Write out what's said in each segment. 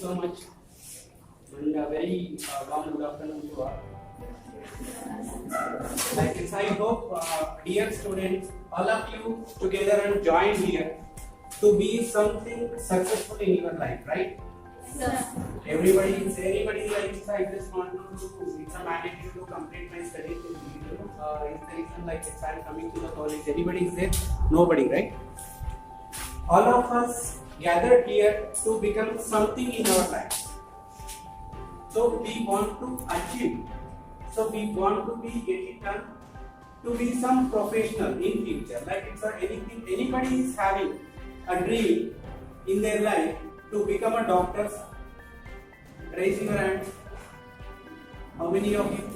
so much, and a very warm good afternoon to all. I hope, dear students, all of you together and joined here to be something successful in your life, right? Yes. Anybody like, I just want to do, it's a mandatory to complete my studies in video. Is there reason like if I'm coming to the college, anybody is there? Nobody, right? All of us gathered here to become something in our life. So we want to achieve. So we want to be getting done to be some professional in future. Like it's anything, anybody is having a dream in their life to become a doctor. Raise your hands. How many of you?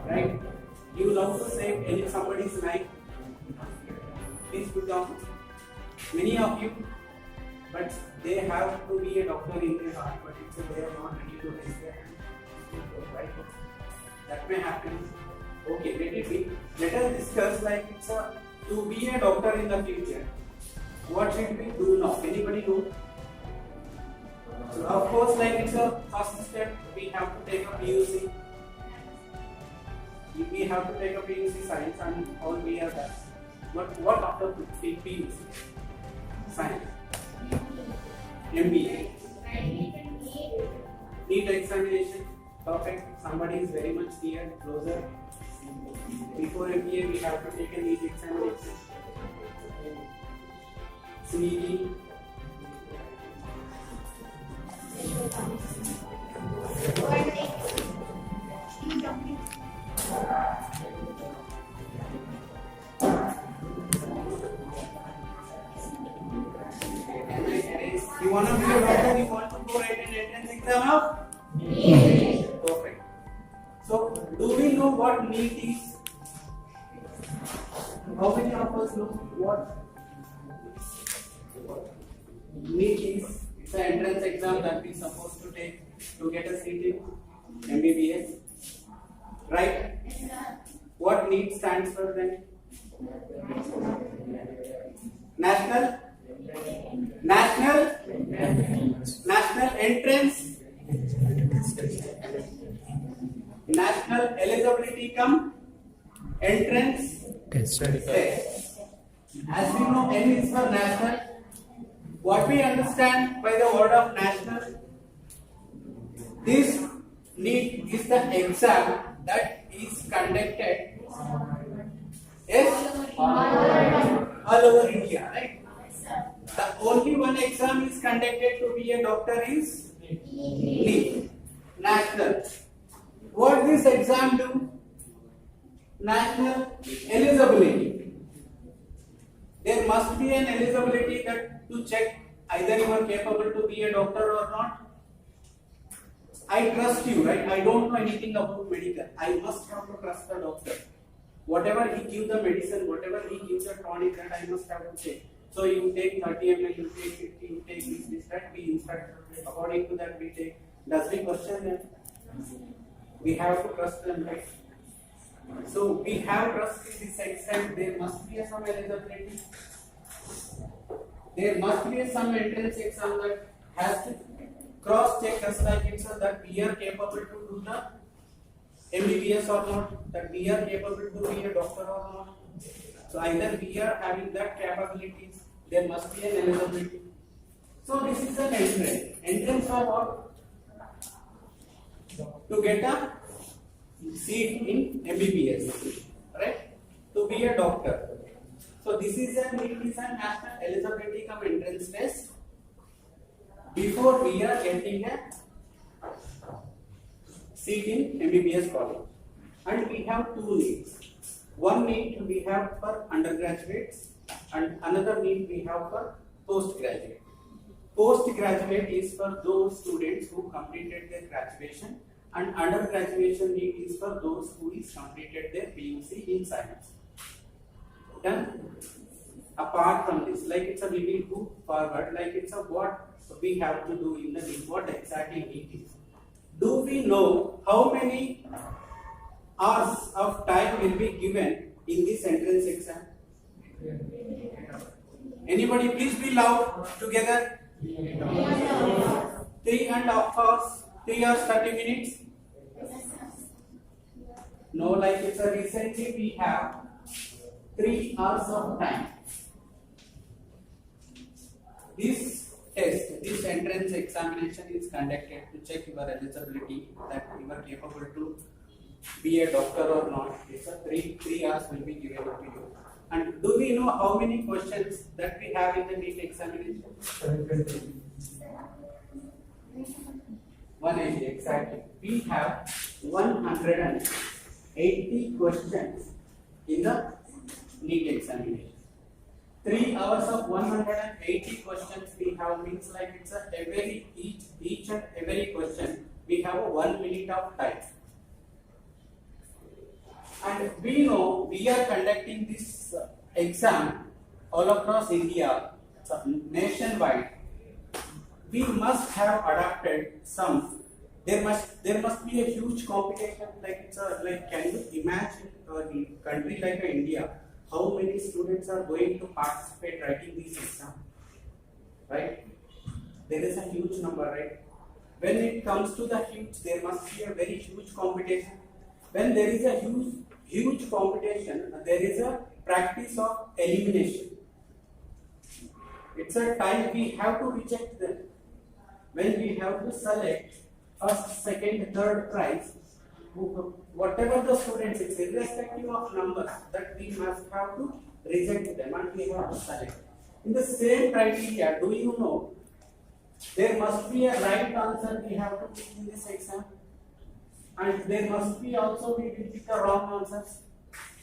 Right? You love to save any somebody's life. Please put down. Many of you, but they have to be a doctor in their heart, but it's they are not ready to raise their hand. Right? That may happen. Okay, let it be. Let us discuss like it's to be a doctor in the future. What should we do now? Anybody know? So of course, like it's a first step. We have to take a PUC. We have to take a PUC science, and all we have done. But what after PUC? Science. MBA. NEET examination. Perfect. Somebody is very much near, closer. Before MBA, we have to take a NEET examination. CET. You want to be a doctor, you want to go write an entrance exam of? NEET. Perfect. So, do we know what NEET is? How many of us know what NEET is? It's an entrance exam that we're supposed to take to get a seat in MBBS. Right? What NEET stands for then? National Entrance, National Eligibility Cum Entrance Test. As we know, N is for national. What we understand by the word of national, this NEET is the exam that is conducted all over India, right? The only one exam is conducted to be a doctor is NEET, national. What this exam do? National eligibility. There must be an eligibility that to check either you are capable to be a doctor or not. I trust you, right? I don't know anything about medical. I must have to trust the doctor. Whatever he gives the medicine, whatever he gives the tonic, that I must have to take. So you take 30 ml, you take 50, you take this, that, we instruct. According to that we take. Does we question them? We have to trust them, right? So we have trust in this extent. There must be some eligibility. There must be some entrance exam that has to cross-check us like it's that we are capable to do the MBBS or not, that we are capable to be a doctor or not. So either we are having that capabilities, there must be an eligibility. So this is an entrance. Entrance for what? To get a seat in MBBS, right? To be a doctor. So this is a national eligibility cum entrance test before we are getting a seat in MBBS college. And we have two needs. One need we have for undergraduates and another need we have for postgraduate. Postgraduate is for those students who completed their graduation, and undergraduation need is for those who is completed their PUC in science. Done? Apart from this, like it's a we will go forward, like it's a what we have to do in the NEET, what exactly NEET is. Do we know how many hours of time will be given in this entrance exam? Anybody please be loud together. 3.5 hours, 3 hours 30 minutes. No, like it's a recently we have 3 hours of time. This test, this entrance examination is conducted to check your eligibility, that you are capable to be a doctor or not. It's a 3 hours will be given to you. And do we know how many questions that we have in the NEET examination? 180 exactly. We have 180 questions in the NEET examination. 3 hours of 180 questions we have means like it's a every each and every question we have a 1 minute of time. And we know we are conducting this exam all across India, nationwide. We must have adapted some. There must be a huge competition. Like it's a like can you imagine a country like India? How many students are going to participate writing this exam? Right? There is a huge number, right? When it comes to the huge, there must be a very huge competition. When there is a huge competition, there is a practice of elimination. It's a time we have to reject them. When we have to select first, second, third prize, whatever the students, it's irrespective of numbers, that we must have to reject them and we have to select. In the same criteria, do you know, there must be a right answer we have to pick in this exam, and there must be also we will pick the wrong answers.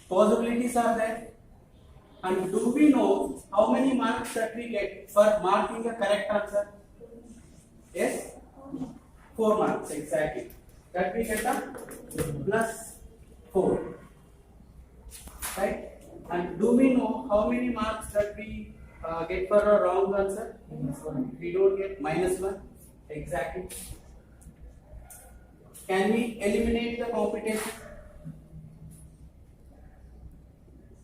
Possibilities are there. And do we know how many marks that we get for marking a correct answer? Yes? 4 marks exactly. That we get a plus 4. Right? And do we know how many marks that we get for a wrong answer? We don't get -1. Exactly. Can we eliminate the competition?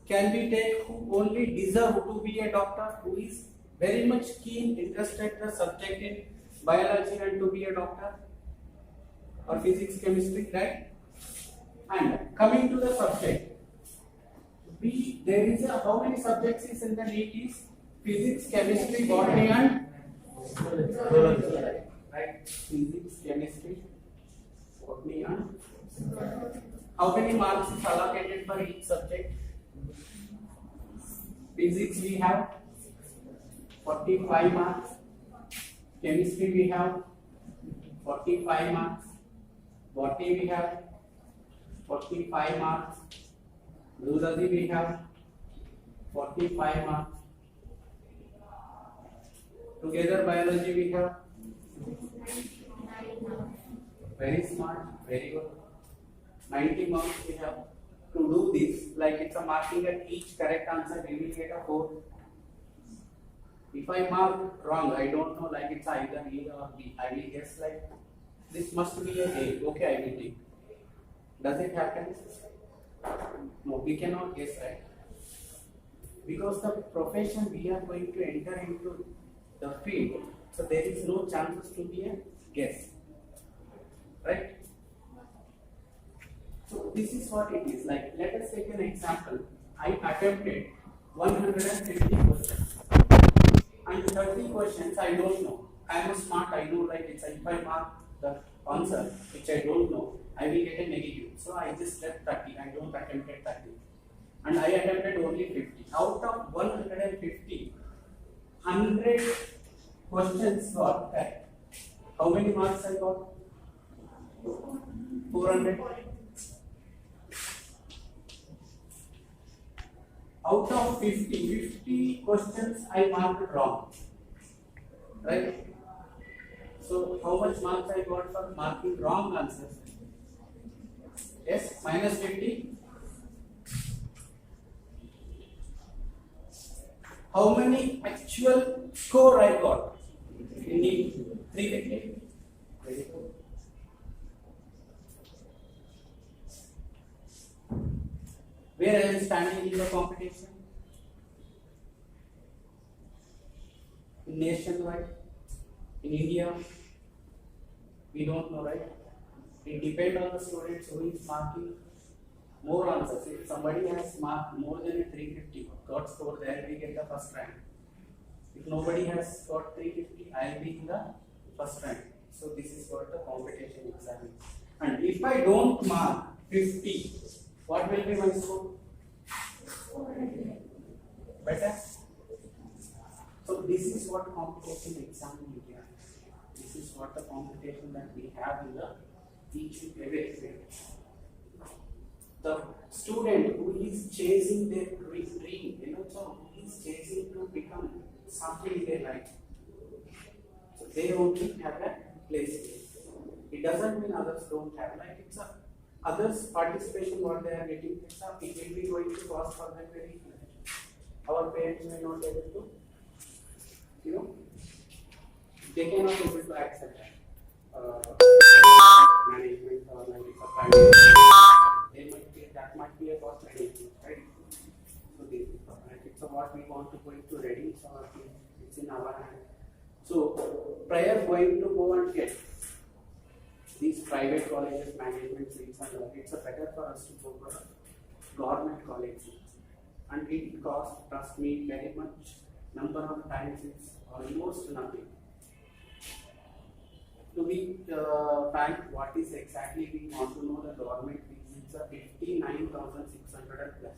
Can we take who only deserve to be a doctor, who is very much keen, interested in the subject in biology and to be a doctor, or physics, chemistry, right? And coming to the subject, there is a how many subjects is in the NEET is physics, chemistry, botany, and right? Physics, chemistry, botany, and how many marks is allocated for each subject? Physics we have 45 marks, chemistry we have 45 marks, botany we have 45 marks, zoology we have 45 marks, together biology we have very smart, very good, 90 marks we have. To do this, like it's a marking at each correct answer, we will get a 4. If I mark wrong, I don't know, like it's either A or B. I will guess like this must be a A. Okay, I will take. Does it happen? No, we cannot guess, right? Because the profession we are going to enter into the field, so there is no chances to be a guess, right? So this is what it is. Like, let us take an example. I attempted 150 questions and 30 questions I don't know. I am smart. I know like it's if I mark the answer which I don't know, I will get a negative. So I just left 30. I don't attempt 30, and I attempted only 50. Out of 150, 100 questions got correct. How many marks I got? 400. Out of 50 questions I marked wrong, right? So how much marks I got for marking wrong answers? Yes, -50. How many actual score I got? You need 350. Very good. Where I am standing in the competition? Nationwide. In India, we don't know, right? It depends on the students who is marking more answers. If somebody has marked more than a 350, got score there, we get the first rank. If nobody has got 350, I will be in the first rank. So this is what the competition exam is. And if I don't mark 50, what will be my score? Better? So this is what competition exam in India. This is what the competition that we have in the teaching every field. The student who is chasing their dream, so who is chasing to become something in their life. So they only have a place. It doesn't mean others don't have. Like it's a others participation what they are getting. It will be going to cost for them very much. Our parents may not be able to, they cannot be able to accept management or like it's a private. That might be a cost management, right? So this like it's a what we want to go into ready, so it's in our hand. So prior going to go and get these private colleges management seats and it's a better for us to go for a government college seats. And it costs, trust me, very much. Number of times it's almost nothing. To be frank, what is exactly we want to know the government fees? It's a 59,600 plus.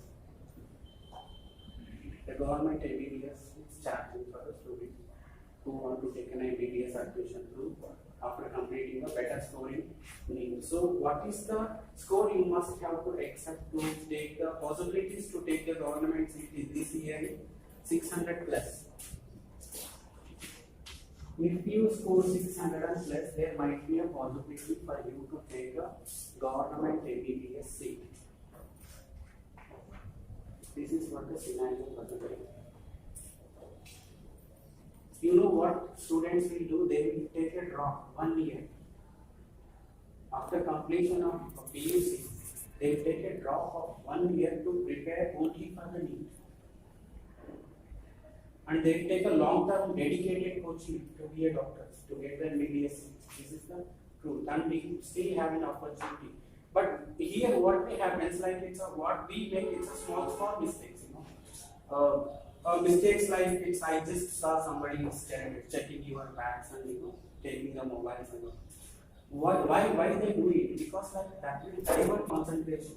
The government MBBS is charging for the student who want to take an MBBS admission through after completing a better score in NEET. So what is the score you must have to accept to take the possibilities to take the government seat in this year? 600 plus. If you score 600 and plus, there might be a possibility for you to take a government MBBS seat. This is what the scenario possibility. You know what students will do? They will take a drop 1 year. After completion of PUC, they will take a drop of 1 year to prepare only for the NEET. And they will take a long-term dedicated coaching to be a doctor, to get the MBBS seat. This is the truth. And we still have an opportunity. But here what happens, like it's a what we make, it's a small mistakes, mistakes like it's I just saw somebody checking your bags and taking the mobiles and all. Why they do it? Because like that will divert concentration.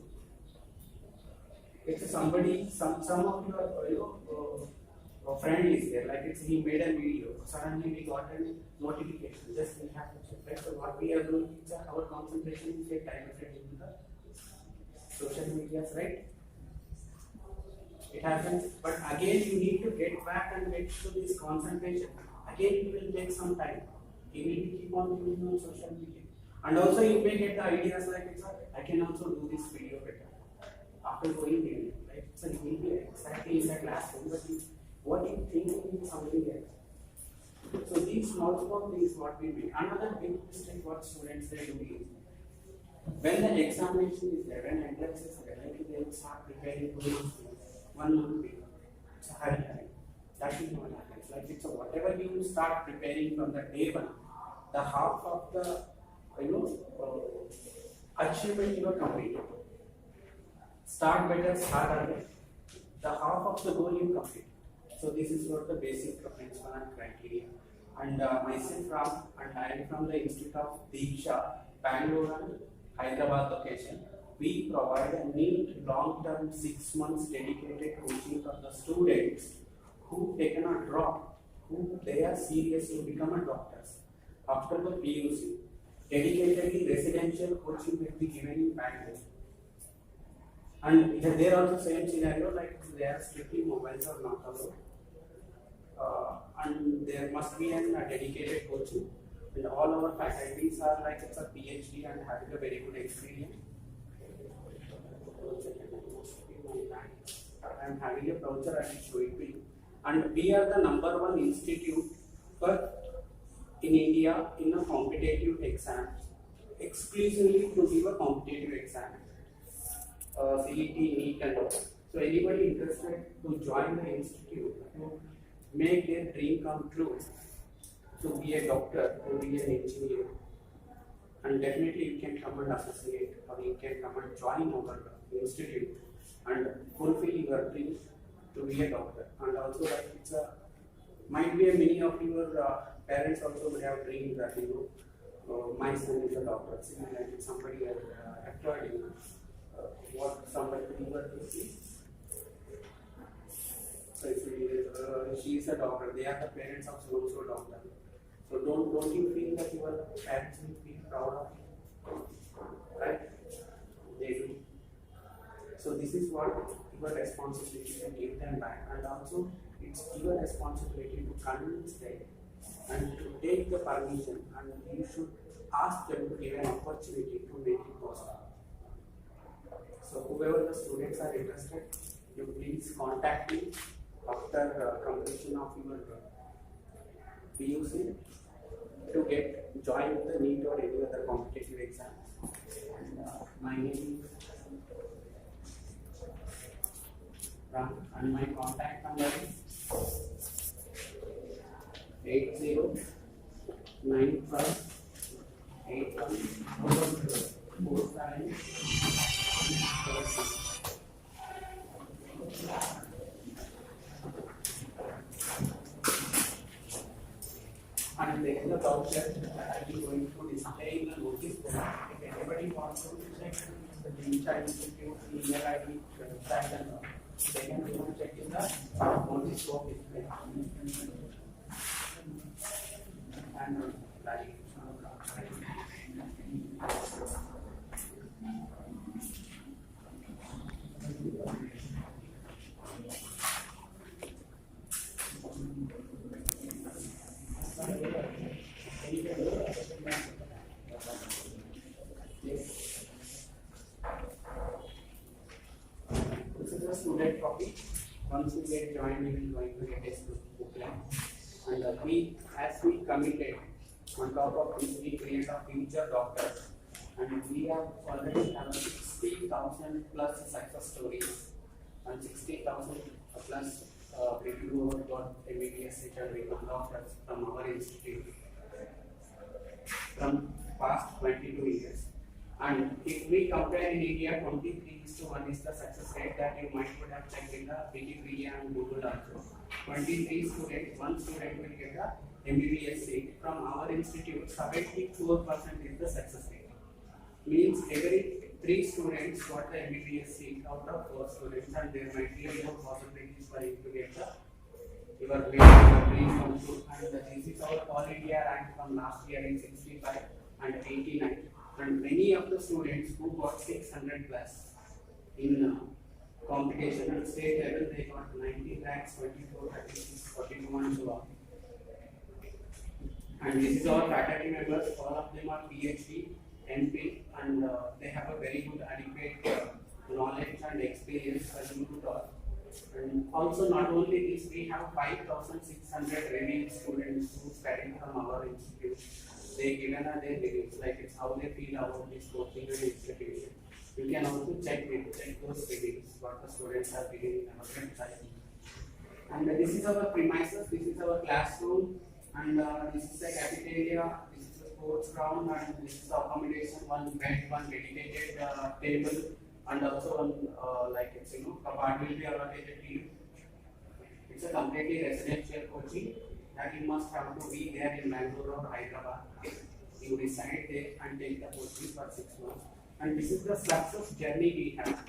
It's somebody some of your a friend is there, like it's he made a video, suddenly we got a notification, just we have to check, right? So what we are doing is our concentration is get diverted into the social medias, right? It happens, but again you need to get back and get to this concentration. Again it will take some time. You need to keep on doing on social media. And also you may get the ideas like it's I can also do this video better. After going there, right? So you will be exactly in the classroom, but what you think is something else. So these small things what we make. Another big mistake what students they do is when the examination is there, when entrance is there, like they will start preparing for 1 month before. It's a hurry. That is what happens. Like it's a whatever you start preparing from the day one, the half of the achievement you are completed. Start better, start early. The half of the goal you complete. So this is what the basic principle and criteria. And myself I am from the Institute of Diksha, Bangalore and Hyderabad location. We provide a neat long-term 6 months dedicated coaching for the students who taken a drop, who they are serious to become a doctors after the PUC. Dedicatedly residential coaching will be given in Bangalore. And there also same scenario, like they are strictly mobiles are not allowed. And there must be a dedicated coaching, and all our faculties are like it's a PhD and having a very good experience. I am having a brochure and show it to you. And we are the #1 institute in India in a competitive exam, exclusively to give a competitive exam, CET, NEET and all. So anybody interested to join the institute to make their dream come true, to be a doctor, to be an engineer, and definitely you can come and associate or you can come and join our institute and fulfill your dream to be a doctor. And also like it's a might be a many of your parents also would have dreamed that my son is a doctor. Similarly, somebody has acquired what somebody is. So if she is a doctor, they are the parents of so doctor. So don't you feel that your parents will feel proud of you? Right? They do. So this is what your responsibility to give them back, and also it's your responsibility to convince them and to take the permission, and you should ask them to give an opportunity to make it possible. So whoever the students are interested, you please contact me after completion of your PUC to get join with the NEET or any other competitive exams. And my name is Ram, and my contact number is 8095 8147. And there is a voucher that I will going to display in the notice board. If anybody wants to check the Child Institute email ID, website, and they can go and check in the notice board display. And this is a student copy. Once you get joined, you will going to get a booklet. And as we committed, on top of this, we create a future doctors, and we have already have 60,000 plus success stories, and 60,000 plus people who have got MBBS seat and become doctors from our institute from past 22 years. And if we compare in India, 23:1 is the success rate that you might would have checked in the Wikipedia and Google also. 23 students, one student will get a MBBS seat. From our institute, 74% is the success rate. Means every 3 students got the MBBS seat out of 4 students, and there might be more possibilities for you to get your dream come true. And this is our all India rank from last year in 65 and 89. And many of the students who got 600 plus in competition at state level, they got 19 ranks, 24, 36, 42, and so on. And this is our faculty members. All of them are PhD, MP, and they have a very good adequate knowledge and experience for you to talk. And also, not only this, we have 5,600 reviewing students who study from our institute. They given their reviews, like it's how they feel about this coaching and institution. You can also check those reviews, what the students are feeling in our website. And this is our premises, this is our classroom, and this is the cafeteria, this is the sports ground, and this is the accommodation, one bed, one dedicated table, and also one like it's cupboard will be allocated to you. It's a completely residential coaching that you must have to be there in Bangalore or Hyderabad. You reside there and take the coaching for 6 months. And this is the success journey we have.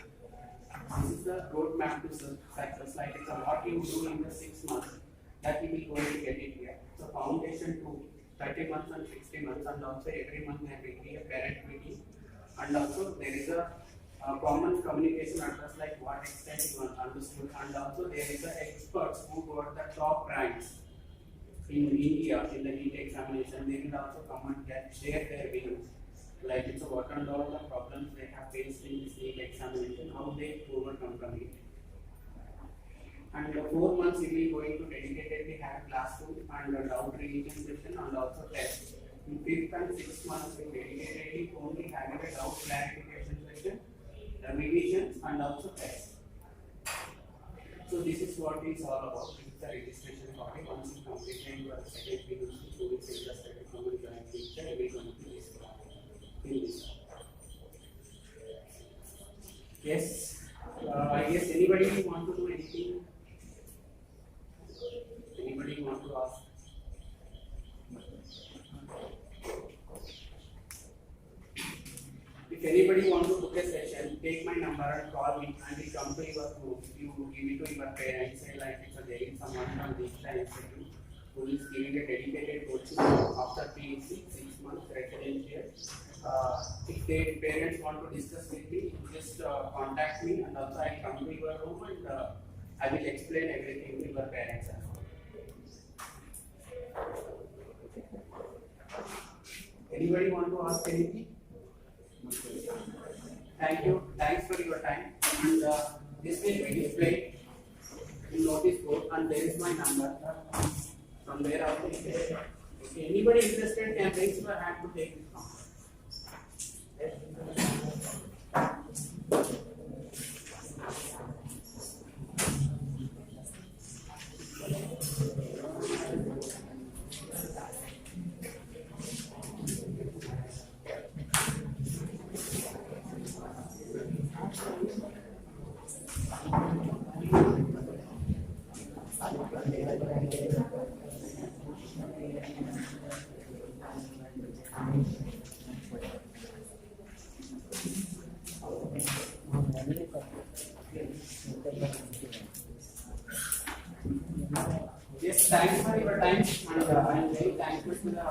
This is the roadmap to success. Like it's what you do in the 6 months that you will going to get it here. So foundation to 30 months and 60 months, and also every month there will be a parent meeting. And also there is a common communication address, like what extent you understood. And also there is a experts who got the top ranks in India in the NEET examination. They will also come and share their views. Like it's what and all the problems they have faced in this NEET examination, how they overcome from it. And the 4 months we will going to dedicatedly have classroom and a doubt revision session and also test. In 5th and 6th months we dedicatedly only having a doubt clarification session, the revisions and also test. So this is what it's all about. the registration body. Once you complete your second PUC, you will say the static common joint picture. We will go to this in this. Yes. I guess anybody want to do anything? Anybody want to ask? If anybody want to book a session, take my number and call me and we come to your home. You give it to your parents, say like it's a there is someone from Diksha Institute who is giving a dedicated coaching after PhD, 6 months residential. If their parents want to discuss with me, just contact me and also I come to your home and I will explain everything to your parents as well. Anybody want to ask anything? Thank you. Thanks for your time. And this will be displayed in notice board and there is my number. From there also, if anybody interested can raise your hand to take it from. Yes, thanks for your time and I am very thankful to the